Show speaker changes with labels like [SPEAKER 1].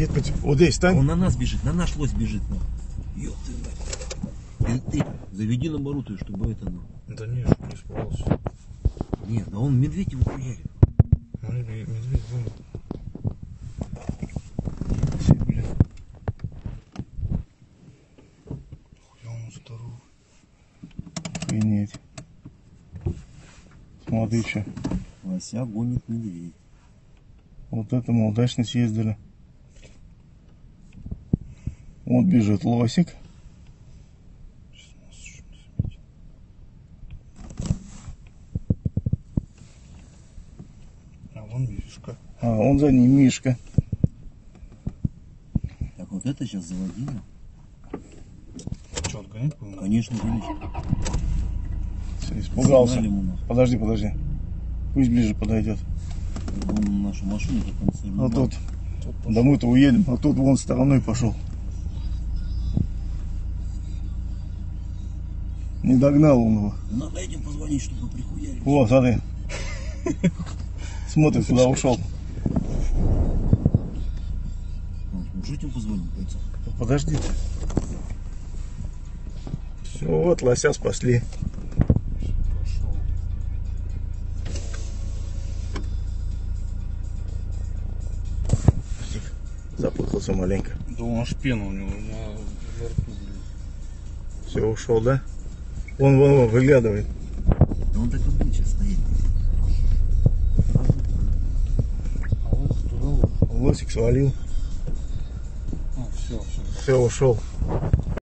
[SPEAKER 1] Нет, вот здесь стань.
[SPEAKER 2] Он на нас бежит, на наш лось бежит. Ёп ты, ты заведи на обороты, чтобы это.
[SPEAKER 1] Да нет, чтоб не испугался.
[SPEAKER 2] Нет, да он медведь его хуярит.
[SPEAKER 1] Медведь вон. Блин. Хуя он здоров. Охренеть. Смотри, что.
[SPEAKER 2] Лося гонит медведь.
[SPEAKER 1] Вот это мы удачно съездили. Вот бежит лосик. А вон Мишка. А он за ним Мишка.
[SPEAKER 2] Так вот это сейчас заводила.
[SPEAKER 1] Что, отгонять будем?
[SPEAKER 2] Конечно, гонишь.
[SPEAKER 1] Все, испугался.
[SPEAKER 2] Ему,
[SPEAKER 1] подожди. Пусть ближе подойдет.
[SPEAKER 2] Он на нашу машину как он
[SPEAKER 1] А тут. Да мы-то уедем, а тут вон стороной пошел. Не догнал он его.
[SPEAKER 2] Надо этим позвонить, чтобы прихуярили.
[SPEAKER 1] О, смотри. Смотрит, куда ушел.
[SPEAKER 2] Уже этим позвонить, бойца.
[SPEAKER 1] Подожди. Все, вот лося спасли. Запутался маленько.
[SPEAKER 3] Да он аж пена у него на рту, блин.
[SPEAKER 1] Все, ушел, да? Вон, выглядывает.
[SPEAKER 2] Да он так и будет сейчас стоять.
[SPEAKER 3] А он туда ушел.
[SPEAKER 1] Лосик свалил.
[SPEAKER 3] А, все.
[SPEAKER 1] Все, ушел.